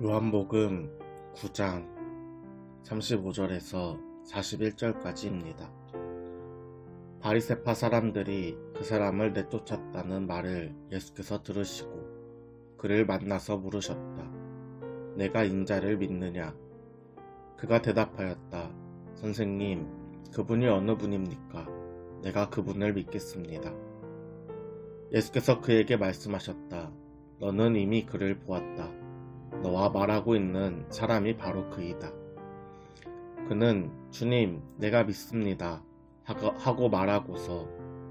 요한복음 9장 35절에서 41절까지입니다. 바리새파 사람들이 그 사람을 내쫓았다는 말을 예수께서 들으시고 그를 만나서 물으셨다. 내가 인자를 믿느냐? 그가 대답하였다. 선생님, 그분이 어느 분입니까? 내가 그분을 믿겠습니다. 예수께서 그에게 말씀하셨다. 너는 이미 그를 보았다. 너와 말하고 있는 사람이 바로 그이다. 그는 주님, 내가 믿습니다 하고 말하고서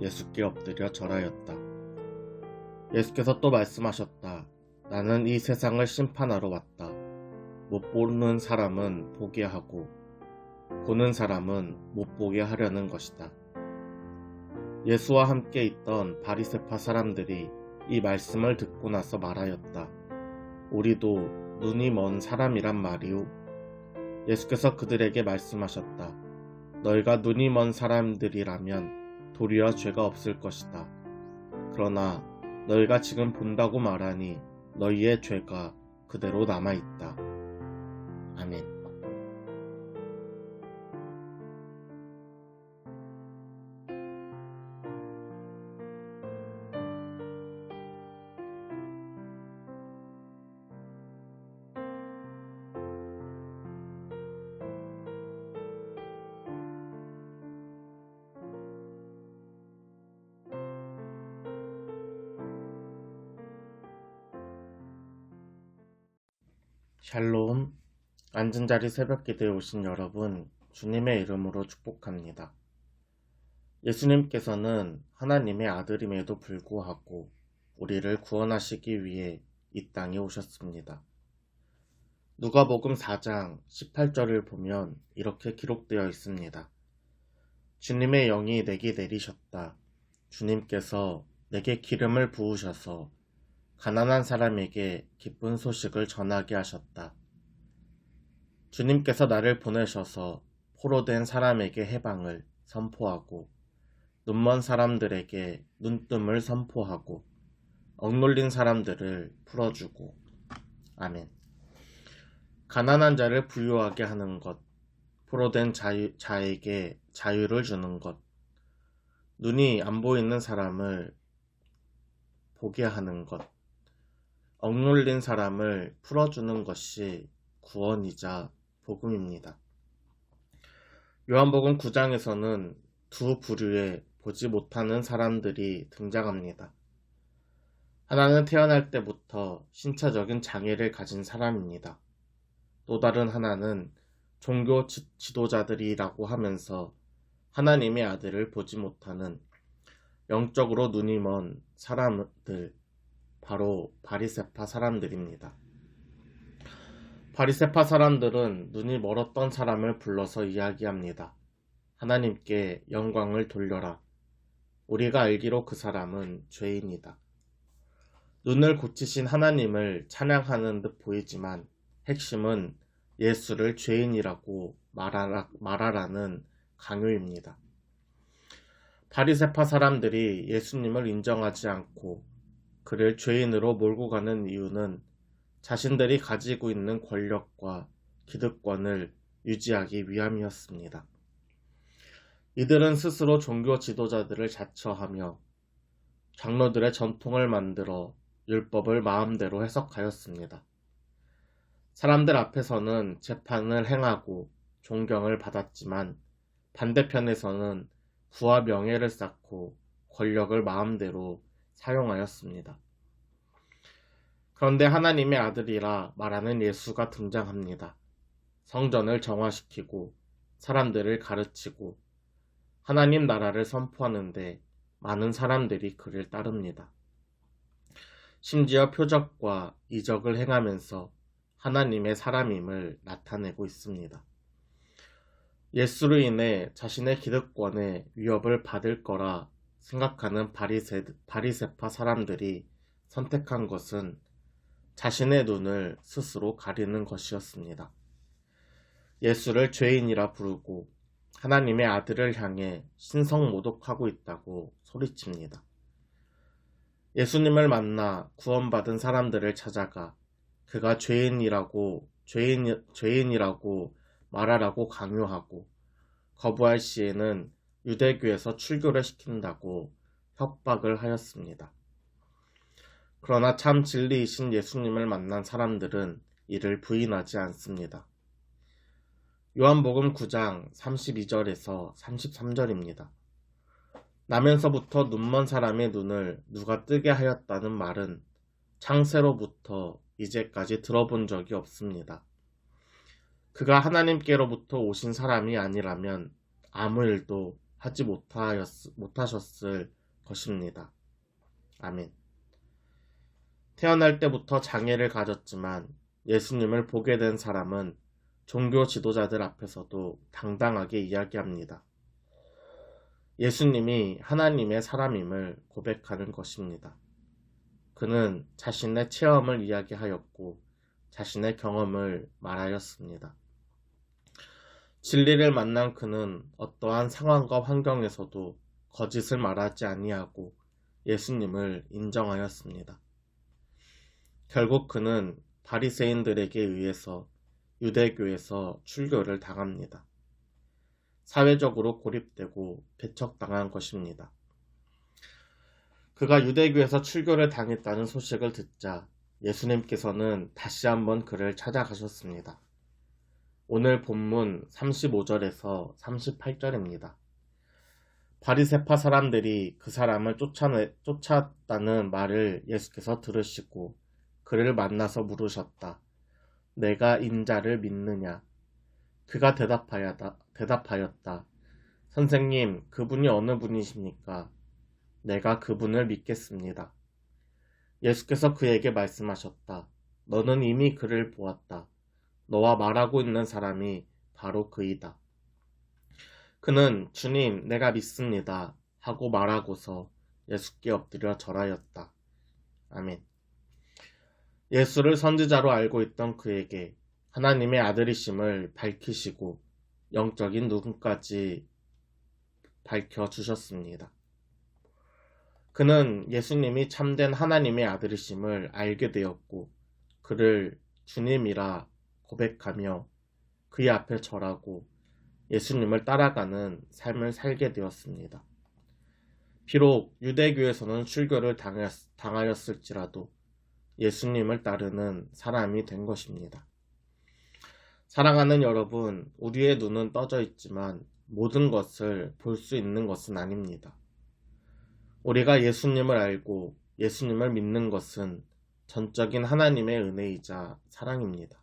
예수께 엎드려 절하였다. 예수께서 또 말씀하셨다. 나는 이 세상을 심판하러 왔다. 못 보는 사람은 보게 하고 보는 사람은 못 보게 하려는 것이다. 예수와 함께 있던 바리새파 사람들이 이 말씀을 듣고 나서 말하였다. 우리도 눈이 먼 사람이란 말이오? 예수께서 그들에게 말씀하셨다. 너희가 눈이 먼 사람들이라면 도리어 죄가 없을 것이다. 그러나 너희가 지금 본다고 말하니 너희의 죄가 그대로 남아있다. 아멘. 샬롬, 앉은 자리 새벽기도에 오신 여러분, 주님의 이름으로 축복합니다. 예수님께서는 하나님의 아들임에도 불구하고 우리를 구원하시기 위해 이 땅에 오셨습니다. 누가복음 4장 18절을 보면 이렇게 기록되어 있습니다. 주님의 영이 내게 내리셨다. 주님께서 내게 기름을 부으셔서 가난한 사람에게 기쁜 소식을 전하게 하셨다. 주님께서 나를 보내셔서 포로된 사람에게 해방을 선포하고 눈먼 사람들에게 눈뜸을 선포하고 억눌린 사람들을 풀어주고 아멘. 가난한 자를 부유하게 하는 것, 포로된 자에게 자유를 주는 것, 눈이 안 보이는 사람을 보게 하는 것, 억눌린 사람을 풀어주는 것이 구원이자 복음입니다. 요한복음 9장에서는 두 부류의 보지 못하는 사람들이 등장합니다. 하나는 태어날 때부터 신체적인 장애를 가진 사람입니다. 또 다른 하나는 종교 지도자들이라고 하면서 하나님의 아들을 보지 못하는 영적으로 눈이 먼 사람들, 바로 바리새파 사람들입니다. 바리새파 사람들은 눈이 멀었던 사람을 불러서 이야기합니다. 하나님께 영광을 돌려라. 우리가 알기로 그 사람은 죄인이다. 눈을 고치신 하나님을 찬양하는 듯 보이지만 핵심은 예수를 죄인이라고 말하라는 강요입니다. 바리새파 사람들이 예수님을 인정하지 않고 그를 죄인으로 몰고 가는 이유는 자신들이 가지고 있는 권력과 기득권을 유지하기 위함이었습니다. 이들은 스스로 종교 지도자들을 자처하며 장로들의 전통을 만들어 율법을 마음대로 해석하였습니다. 사람들 앞에서는 재판을 행하고 존경을 받았지만 반대편에서는 부와 명예를 쌓고 권력을 마음대로 사용하였습니다. 그런데 하나님의 아들이라 말하는 예수가 등장합니다. 성전을 정화시키고 사람들을 가르치고 하나님 나라를 선포하는데 많은 사람들이 그를 따릅니다. 심지어 표적과 이적을 행하면서 하나님의 사람임을 나타내고 있습니다. 예수로 인해 자신의 기득권에 위협을 받을 거라 생각하는 바리새파 사람들이 선택한 것은 자신의 눈을 스스로 가리는 것이었습니다. 예수를 죄인이라 부르고 하나님의 아들을 향해 신성모독하고 있다고 소리칩니다. 예수님을 만나 구원받은 사람들을 찾아가 그가 죄인이라고 말하라고 강요하고 거부할 시에는 유대교에서 출교를 시킨다고 협박을 하였습니다. 그러나 참 진리이신 예수님을 만난 사람들은 이를 부인하지 않습니다. 요한복음 9장 32절에서 33절입니다. 나면서부터 눈먼 사람의 눈을 누가 뜨게 하였다는 말은 창세로부터 이제까지 들어본 적이 없습니다. 그가 하나님께로부터 오신 사람이 아니라면 아무 일도 하지 못하셨을 것입니다. 아멘. 태어날 때부터 장애를 가졌지만 예수님을 보게 된 사람은 종교 지도자들 앞에서도 당당하게 이야기합니다. 예수님이 하나님의 사람임을 고백하는 것입니다. 그는 자신의 체험을 이야기하였고 자신의 경험을 말하였습니다. 진리를 만난 그는 어떠한 상황과 환경에서도 거짓을 말하지 아니하고 예수님을 인정하였습니다. 결국 그는 바리새인들에게 의해서 유대교에서 출교를 당합니다. 사회적으로 고립되고 배척당한 것입니다. 그가 유대교에서 출교를 당했다는 소식을 듣자 예수님께서는 다시 한번 그를 찾아가셨습니다. 오늘 본문 35절에서 38절입니다. 바리새파 사람들이 그 사람을 쫓았다는 말을 예수께서 들으시고 그를 만나서 물으셨다. 내가 인자를 믿느냐? 그가 대답하였다. 선생님, 그분이 어느 분이십니까? 내가 그분을 믿겠습니다. 예수께서 그에게 말씀하셨다. 너는 이미 그를 보았다. 너와 말하고 있는 사람이 바로 그이다. 그는 주님, 내가 믿습니다. 하고 말하고서 예수께 엎드려 절하였다. 아멘. 예수를 선지자로 알고 있던 그에게 하나님의 아들이심을 밝히시고 영적인 눈까지 밝혀주셨습니다. 그는 예수님이 참된 하나님의 아들이심을 알게 되었고 그를 주님이라 고백하며 그의 앞에 절하고 예수님을 따라가는 삶을 살게 되었습니다. 비록 유대교에서는 출교를 당하였을지라도 예수님을 따르는 사람이 된 것입니다. 사랑하는 여러분, 우리의 눈은 떠져 있지만 모든 것을 볼 수 있는 것은 아닙니다. 우리가 예수님을 알고 예수님을 믿는 것은 전적인 하나님의 은혜이자 사랑입니다.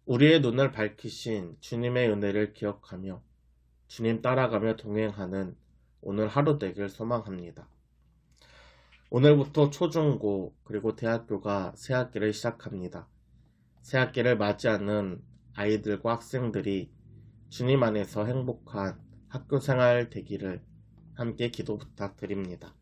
우리의 눈을 밝히신 주님의 은혜를 기억하며 주님 따라가며 동행하는 오늘 하루 되길 소망합니다. 오늘부터 초중고 그리고 대학교가 새학기를 시작합니다. 새학기를 맞이하는 아이들과 학생들이 주님 안에서 행복한 학교 생활 되기를 함께 기도 부탁드립니다.